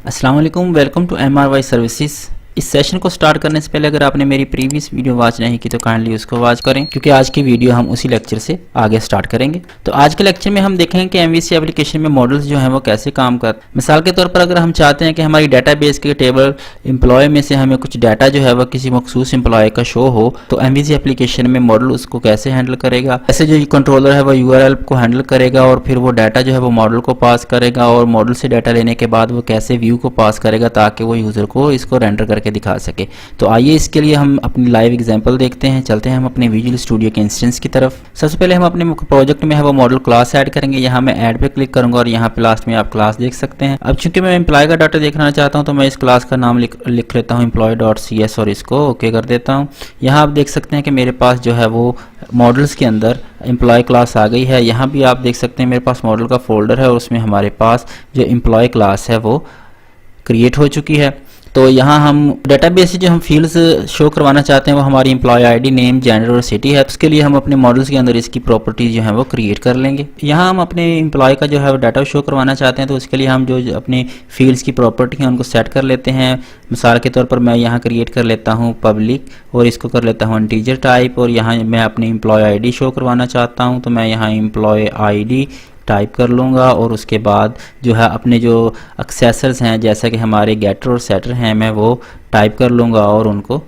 अस्सलाम वालेकुम, welcome to MRY services. इस सेशन को स्टार्ट करने से पहले अगर आपने मेरी प्रीवियस वीडियो वॉच नहीं की तो काइंडली उसको वॉच करें, क्योंकि आज की वीडियो हम उसी लेक्चर से आगे स्टार्ट करेंगे। तो आज के लेक्चर में हम देखेंगे कि MVC एप्लीकेशन में मॉडल्स जो हैं वो कैसे काम करते हैं। मिसाल के तौर पर अगर हम चाहते हैं कि हमारी डाटाबेस के टेबल एम्प्लॉय में से हमें कुछ डाटा जो है वो किसी मखसूस एम्प्लॉय का शो हो, तो MVC एप्लीकेशन में मॉडल उसको कैसे हैंडल करेगा। ऐसे जो कंट्रोलर है वो URL को हैंडल करेगा और फिर वो डाटा जो है वो मॉडल को पास करेगा, और मॉडल से डाटा लेने के बाद वो कैसे व्यू को पास करेगा ताकि वो यूज़र को इसको रेंडर करके दिखा सके। तो आइए इसके लिए हम अपनी लाइव एग्जांपल देखते हैं। चलते हैं हम अपने विजुअल स्टूडियो के इंस्टेंस की तरफ। सबसे पहले हम अपने प्रोजेक्ट में है वो मॉडल क्लास ऐड करेंगे। यहाँ मैं ऐड पे क्लिक करूंगा और यहाँ पे लास्ट में आप क्लास देख सकते हैं। अब चूंकि मैं एम्प्लॉय का डाटा देखना चाहता हूँ तो मैं इस क्लास का नाम लिख लेता हूँ employee.cs और इसको ओके कर देता हूँ। यहाँ आप देख सकते हैं कि मेरे पास जो है वो मॉडल्स के अंदर एम्प्लॉय क्लास आ गई है। यहाँ भी आप देख सकते हैं मेरे पास मॉडल का फोल्डर है और उसमें हमारे पास जो एम्प्लॉय क्लास है वो क्रिएट हो चुकी है। तो यहाँ हम डेटाबेस से जो हम फील्ड्स शो करवाना चाहते हैं वो हमारी एम्प्लॉय आईडी, नेम, जेंडर और सिटी है। उसके लिए हम अपने मॉडल्स के अंदर इसकी प्रॉपर्टीज जो है वो क्रिएट कर लेंगे। यहाँ हम अपने एम्प्लॉय का जो है वो डाटा शो करवाना चाहते हैं, तो उसके लिए हम जो अपने फील्ड्स की प्रॉपर्टी हैं उनको सेट कर लेते हैं। मिसाल के तौर पर मैं यहाँ क्रिएट कर लेता हूँ पब्लिक और इसको कर लेता हूँ इंटीजर टाइप, और यहाँ मैं अपनी एम्प्लॉय आईडी शो करवाना चाहता हूँ तो मैं यहाँ एम्प्लॉय आईडी टाइप कर लूँगा और उसके बाद जो है अपने जो एक्सेसर्स हैं जैसा कि हमारे गेटर और सेटर हैं मैं वो टाइप कर लूँगा और उनको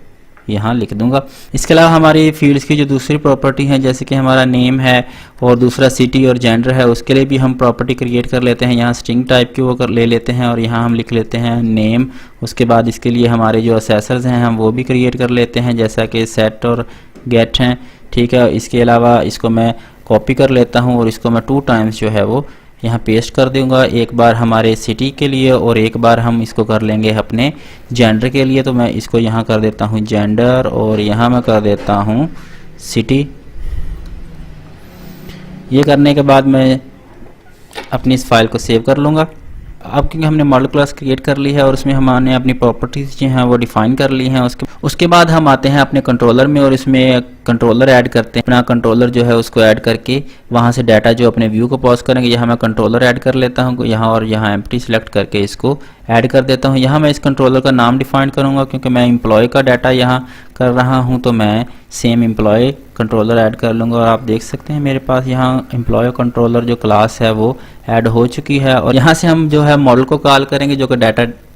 यहाँ लिख दूँगा। इसके अलावा हमारी फील्ड्स की जो दूसरी प्रॉपर्टी हैं जैसे कि हमारा नेम है और दूसरा सिटी और जेंडर है, उसके लिए भी हम प्रॉपर्टी क्रिएट कर लेते हैं। यहाँ स्ट्रिंग टाइप की वो ले लेते हैं और यहाँ हम लिख लेते हैं नेम। उसके बाद इसके लिए हमारे जो एक्सेसर्स हैं हम वो भी क्रिएट कर लेते हैं जैसा कि सेट और गेट हैं, ठीक है। इसके अलावा इसको मैं कॉपी कर लेता हूँ और इसको मैं 2 टाइम्स जो है वो यहाँ पेस्ट कर दूंगा, एक बार हमारे सिटी के लिए और एक बार हम इसको कर लेंगे अपने जेंडर के लिए। तो मैं इसको यहाँ कर देता हूँ जेंडर और यहाँ मैं कर देता हूँ सिटी। ये करने के बाद मैं अपनी इस फाइल को सेव कर लूँगा। अब क्योंकि हमने मॉडल क्लास क्रिएट कर ली है और उसमें हमने अपनी प्रॉपर्टीज जो हैं वो डिफाइन कर ली हैं, उसके बाद हम आते हैं अपने कंट्रोलर में और इसमें कंट्रोलर ऐड करते हैं। अपना कंट्रोलर जो है उसको ऐड करके वहाँ से डाटा जो अपने व्यू को पॉज करेंगे, यहाँ मैं कंट्रोलर ऐड कर लेता हूँ यहाँ और यहाँ एम्प्टी सेलेक्ट करके इसको ऐड कर देता हूँ। यहाँ मैं इस कंट्रोलर का नाम डिफाइन करूँगा क्योंकि मैं एम्प्लॉय का डाटा यहाँ कर रहा हूँ, तो मैं सेम एम्प्लॉय कंट्रोलर ऐड कर लूँगा। और आप देख सकते हैं मेरे पास यहाँ एम्प्लॉय कंट्रोलर जो क्लास है वो ऐड हो चुकी है और यहाँ से हम जो है मॉडल को कॉल करेंगे जो कि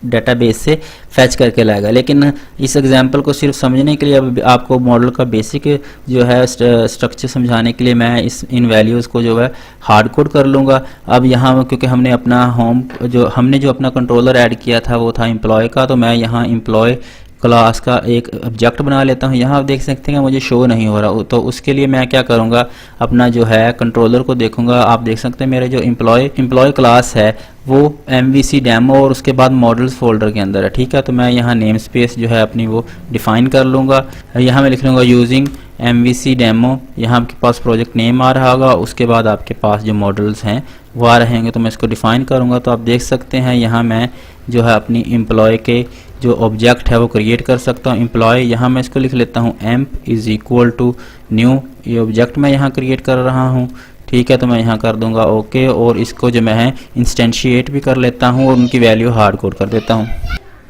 डाटाबेस से फैच करके लाएगा। लेकिन इस एग्जांपल को सिर्फ समझने के लिए अब आपको मॉडल का बेसिक जो है स्ट्रक्चर समझाने के लिए मैं इन वैल्यूज़ को जो है हार्ड कोड कर लूँगा। अब यहाँ क्योंकि हमने अपना हमने जो अपना कंट्रोलर ऐड किया था वो था एम्प्लॉय का, तो मैं यहाँ एम्प्लॉय क्लास का एक ऑब्जेक्ट बना लेता हूँ। यहाँ आप देख सकते हैं मुझे शो नहीं हो रहा, तो उसके लिए मैं क्या करूँगा, अपना जो है कंट्रोलर को देखूँगा। आप देख सकते हैं मेरे जो एम्प्लॉय क्लास है वो MVC डेमो और उसके बाद मॉडल्स फोल्डर के अंदर है, ठीक है। तो मैं यहाँ नेम स्पेस जो है अपनी वो डिफाइन कर लूँगा। यहाँ मैं लिख लूँगा यूजिंग MVC डेमो। यहाँ आपके पास प्रोजेक्ट नेम आ रहा होगा, उसके बाद आपके पास जो मॉडल्स हैं वो आ रहेंगे, तो मैं इसको डिफाइन करूँगा। तो आप देख सकते हैं यहाँ मैं जो है अपनी एम्प्लॉय के जो ऑब्जेक्ट है वो क्रिएट कर सकता हूँ। एम्प्लॉय यहाँ मैं इसको लिख लेता हूँ emp is equal to new, ये ऑब्जेक्ट मैं यहाँ क्रिएट कर रहा हूँ, ठीक है। तो मैं यहाँ कर दूंगा ओके और इसको जो मैं है इंस्टेंशिएट भी कर लेता हूँ और उनकी वैल्यू हार्ड कोड कर देता हूँ।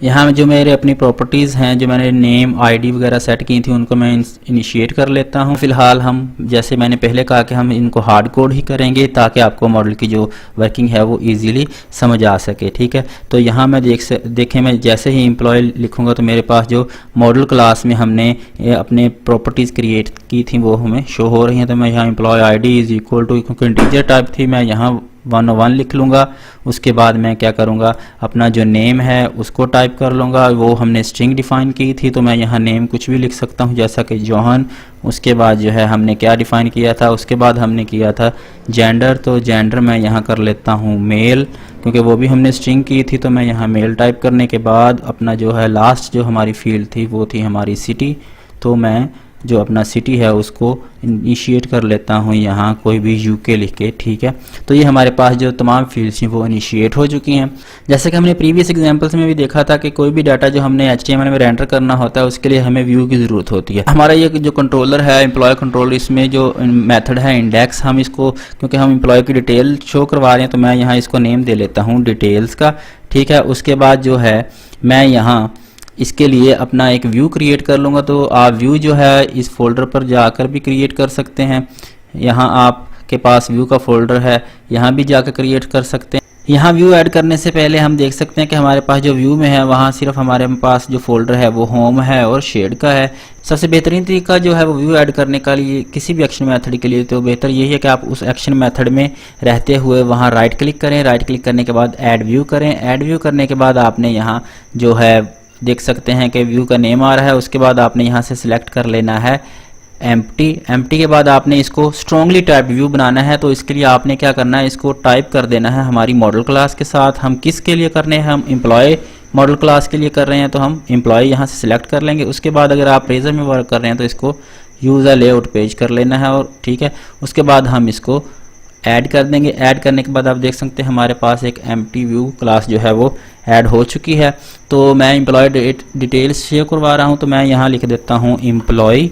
यहाँ जो मेरे अपनी प्रॉपर्टीज़ हैं जो मैंने नेम आईडी वगैरह सेट की थी उनको मैं इनिशिएट कर लेता हूँ। फिलहाल हम जैसे मैंने पहले कहा कि हम इनको हार्ड कोड ही करेंगे ताकि आपको मॉडल की जो वर्किंग है वो इजीली समझ आ सके, ठीक है। तो यहाँ मैं देखें मैं जैसे ही एम्प्लॉय लिखूँगा तो मेरे पास जो मॉडल क्लास में हमने अपने प्रॉपर्टीज़ क्रिएट की थी वो हमें शो हो रही हैं। तो मैं यहाँ employ ID is equal to, क्योंकि इंटीजर टाइप थी, मैं यहाँ 101 लिख लूँगा। उसके बाद मैं क्या करूँगा, अपना जो नेम है उसको टाइप कर लूँगा। वो हमने स्ट्रिंग डिफ़ाइन की थी तो मैं यहाँ नेम कुछ भी लिख सकता हूँ जैसा कि जॉन। उसके बाद जो है हमने क्या डिफ़ाइन किया था, उसके बाद हमने किया था जेंडर, तो जेंडर मैं यहाँ कर लेता हूँ मेल क्योंकि वो भी हमने स्ट्रिंग की थी, तो मैं यहाँ मेल टाइप करने के बाद अपना जो है लास्ट जो हमारी फील्ड थी वो थी हमारी सिटी, तो मैं जो अपना सिटी है उसको इनिशिएट कर लेता हूँ यहाँ कोई भी यूके लिख के, ठीक है। तो ये हमारे पास जो तमाम फील्ड्स हैं वो इनिशिएट हो चुकी हैं। जैसे कि हमने प्रीवियस एग्जांपल्स में भी देखा था कि कोई भी डाटा जो हमने HTML में रेंडर करना होता है उसके लिए हमें व्यू की ज़रूरत होती है। हमारा ये जो कंट्रोलर है एम्प्लॉय कंट्रोल, इसमें जो मेथड है इंडेक्स, हम इसको क्योंकि हम एम्प्लॉय की डिटेल शो करवा रहे हैं तो मैं यहाँ इसको नेम दे लेता हूँ डिटेल्स का, ठीक है। उसके बाद जो है मैं यहाँ इसके लिए अपना एक व्यू क्रिएट कर लूँगा। तो आप व्यू जो है इस फोल्डर पर जाकर भी क्रिएट कर सकते हैं। यहाँ आपके पास व्यू का फोल्डर है, यहाँ भी जाकर क्रिएट कर सकते हैं। यहाँ व्यू ऐड करने से पहले हम देख सकते हैं कि हमारे पास जो व्यू में है वहाँ सिर्फ हमारे पास जो फोल्डर है वो होम है और शेड का है। सबसे बेहतरीन तरीका जो है वो व्यू ऐड करने का लिए किसी भी एक्शन मेथड के लिए तो बेहतर यही है कि आप उस एक्शन मेथड में रहते हुए वहाँ राइट क्लिक करें। राइट क्लिक करने के बाद ऐड व्यू करें। ऐड व्यू करने के बाद आपने यहाँ जो है देख सकते हैं कि व्यू का नेम आ रहा है। उसके बाद आपने यहाँ से सिलेक्ट कर लेना है एम्प्टी के बाद आपने इसको स्ट्रांगली टाइप व्यू बनाना है। तो इसके लिए आपने क्या करना है, इसको टाइप कर देना है हमारी मॉडल क्लास के साथ। हम किसके लिए करने हैं, हम एम्प्लॉय मॉडल क्लास के लिए कर रहे हैं तो हम एम्प्लॉय यहाँ से सिलेक्ट कर लेंगे। उसके बाद अगर आप रेजर में वर्क कर रहे हैं तो इसको यूज़र लेआउट पेज कर लेना है और ठीक है। उसके बाद हम इसको ऐड कर देंगे। ऐड करने के बाद आप देख सकते हैं हमारे पास एक एम्प्टी व्यू क्लास जो है वो ऐड हो चुकी है। तो मैं एम्प्लॉय डिटेल्स शेयर करवा रहा हूँ तो मैं यहाँ लिख देता हूँ एम्प्लॉय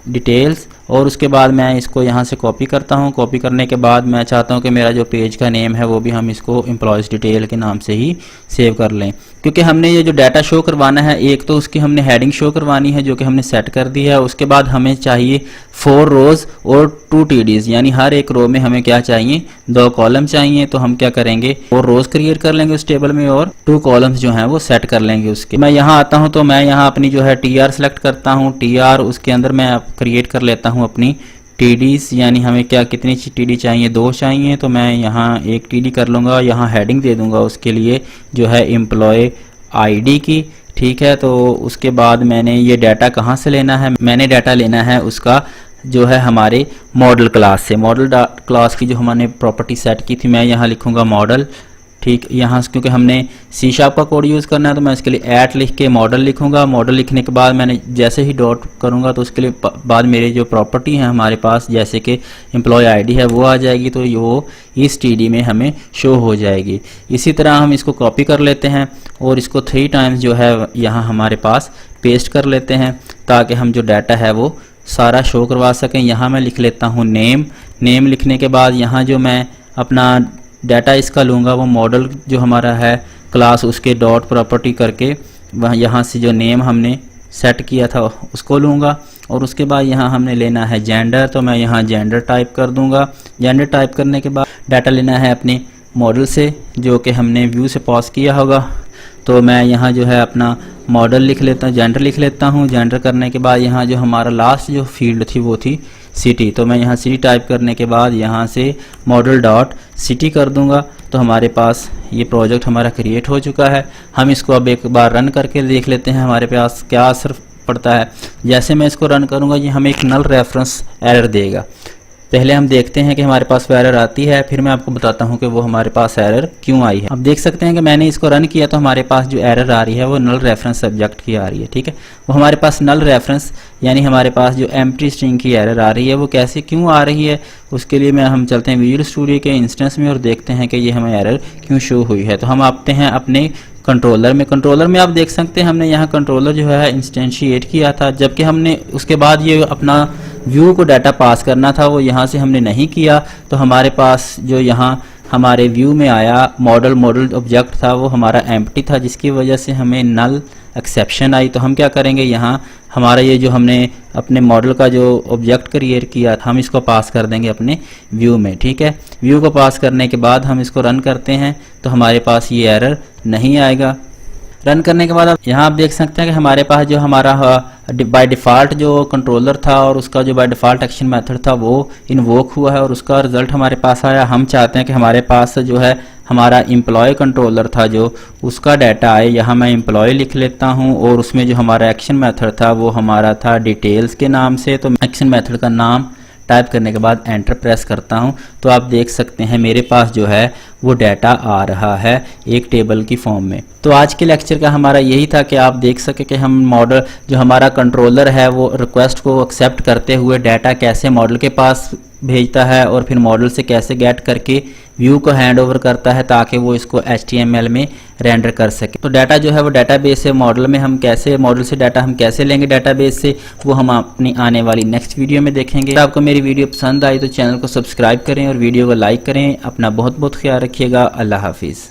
डिटेल्स और उसके बाद मैं इसको यहाँ से कॉपी करता हूँ। कॉपी करने के बाद मैं चाहता हूँ कि मेरा जो पेज का नेम है वो भी हम इसको एम्प्लॉयज़ डिटेल के नाम से ही सेव कर लें, क्योंकि हमने ये जो डाटा शो करवाना है एक तो उसकी हमने हेडिंग शो करवानी है जो कि हमने सेट कर दी है। उसके बाद हमें चाहिए 4 रोज़ और 2 TDs, यानी हर एक रो में हमें क्या चाहिए, 2 कॉलम चाहिए। तो हम क्या करेंगे 4 रोज़ क्रिएट कर लेंगे उस टेबल में और 2 कॉलम्स जो हैं वो सेट कर लेंगे उसके। मैं यहाँ आता हूँ तो मैं यहाँ अपनी जो है TR सेलेक्ट करता हूँ। TR उसके अंदर मैं क्रिएट कर लेता हूँ अपनी TDs, यानी हमें क्या कितनी TD चाहिए, 2 चाहिए। तो मैं यहाँ 1 TD कर लूँगा। यहाँ हेडिंग दे दूँगा उसके लिए जो है एम्प्लॉय ID की, ठीक है। तो उसके बाद मैंने ये डाटा कहाँ से लेना है, मैंने डाटा लेना है उसका जो है हमारे मॉडल क्लास से। मॉडल क्लास की जो हमने प्रॉपर्टी सेट की थी मैं यहाँ लिखूँगा मॉडल, ठीक। यहाँ क्योंकि हमने C# का कोड यूज़ करना है तो मैं इसके लिए ऐट लिख के मॉडल लिखूँगा। मॉडल लिखने के बाद मैंने जैसे ही डॉट करूँगा तो उसके लिए बाद मेरी जो प्रॉपर्टी है हमारे पास जैसे कि एम्प्लॉय ID है वो आ जाएगी, तो वो इस TD में हमें शो हो जाएगी। इसी तरह हम इसको कॉपी कर लेते हैं और इसको 3 टाइम्स जो है यहाँ हमारे पास पेस्ट कर लेते हैं ताकि हम जो डाटा है वो सारा शो करवा सकें। यहाँ मैं लिख लेता हूँ नेम लिखने के बाद यहाँ जो मैं अपना डाटा इसका लूँगा वो मॉडल जो हमारा है क्लास उसके डॉट प्रॉपर्टी करके वह यहाँ से जो नेम हमने सेट किया था उसको लूँगा और उसके बाद यहाँ हमने लेना है जेंडर। तो मैं यहाँ जेंडर टाइप कर दूँगा। जेंडर टाइप करने के बाद डाटा लेना है अपने मॉडल से जो कि हमने व्यू से पास किया होगा। तो मैं यहाँ जो है अपना मॉडल लिख लेता हूँ, जेंडर लिख लेता हूँ। जेंडर करने के बाद यहाँ जो हमारा लास्ट जो फील्ड थी वो थी सिटी। तो मैं यहाँ सिटी टाइप करने के बाद यहाँ से मॉडल डॉट सिटी कर दूँगा। तो हमारे पास ये प्रोजेक्ट हमारा क्रिएट हो चुका है। हम इसको अब एक बार रन करके देख लेते हैं हमारे पास क्या असर पड़ता है। जैसे मैं इसको रन करूँगा ये हमें एक नल रेफरेंस एरर देगा। पहले हम देखते हैं कि हमारे पास वो एरर आती है, फिर मैं आपको बताता हूं कि वो हमारे पास एरर क्यों आई है। अब देख सकते हैं कि मैंने इसको रन किया तो हमारे पास जो एरर आ रही है वो नल रेफरेंस सब्जेक्ट की आ रही है, ठीक है। वो हमारे पास नल रेफरेंस यानी हमारे पास जो एम्प्टी स्ट्रिंग की एरर आ रही है वो कैसे क्यों आ रही है, उसके लिए हम चलते हैं विजुअल स्टूडियो के इंस्टेंस में और देखते हैं कि ये हमें एरर क्यों शो हुई है। तो हम आते हैं अपने कंट्रोलर में आप देख सकते हैं हमने यहाँ कंट्रोलर जो है इंस्टेंशिएट किया था, जबकि हमने उसके बाद ये अपना व्यू को डाटा पास करना था वो यहाँ से हमने नहीं किया। तो हमारे पास जो यहाँ हमारे व्यू में आया मॉडल ऑब्जेक्ट था वो हमारा एम्प्टी था, जिसकी वजह से हमें नल एक्सेप्शन आई। तो हम क्या करेंगे यहाँ हमारा ये जो हमने अपने मॉडल का जो ऑब्जेक्ट क्रिएट किया था हम इसको पास कर देंगे अपने व्यू में, ठीक है। व्यू को पास करने के बाद हम इसको रन करते हैं तो हमारे पास ये एरर नहीं आएगा। रन करने के बाद यहाँ आप देख सकते हैं कि हमारे पास जो हमारा बाय डिफ़ॉल्ट जो कंट्रोलर था और उसका जो बाय डिफ़ॉल्ट एक्शन मेथड था वो इन्वोक हुआ है और उसका रिजल्ट हमारे पास आया। हम चाहते हैं कि हमारे पास जो है हमारा एम्प्लॉय कंट्रोलर था जो उसका डाटा आए। यहाँ मैं एम्प्लॉय लिख लेता हूँ और उसमें जो हमारा एक्शन मेथड था वो हमारा था डिटेल्स के नाम से। तो एक्शन मेथड का नाम टाइप करने के बाद एंटर प्रेस करता हूं तो आप देख सकते हैं मेरे पास जो है वो डाटा आ रहा है एक टेबल की फॉर्म में। तो आज के लेक्चर का हमारा यही था कि आप देख सके कि हम मॉडल जो हमारा कंट्रोलर है वो रिक्वेस्ट को एक्सेप्ट करते हुए डाटा कैसे मॉडल के पास भेजता है और फिर मॉडल से कैसे गेट करके व्यू को हैंड ओवर करता है ताकि वो इसको HTML में रेंडर कर सके। तो डाटा जो है वो डाटाबेस से मॉडल में हम कैसे मॉडल से डाटा हम कैसे लेंगे डाटाबेस से, वो हम अपनी आने वाली नेक्स्ट वीडियो में देखेंगे। अगर आपको मेरी वीडियो पसंद आई तो चैनल को सब्सक्राइब करें और वीडियो को लाइक करें। अपना बहुत बहुत ख्याल रखिएगा। अल्लाह हाफिज़।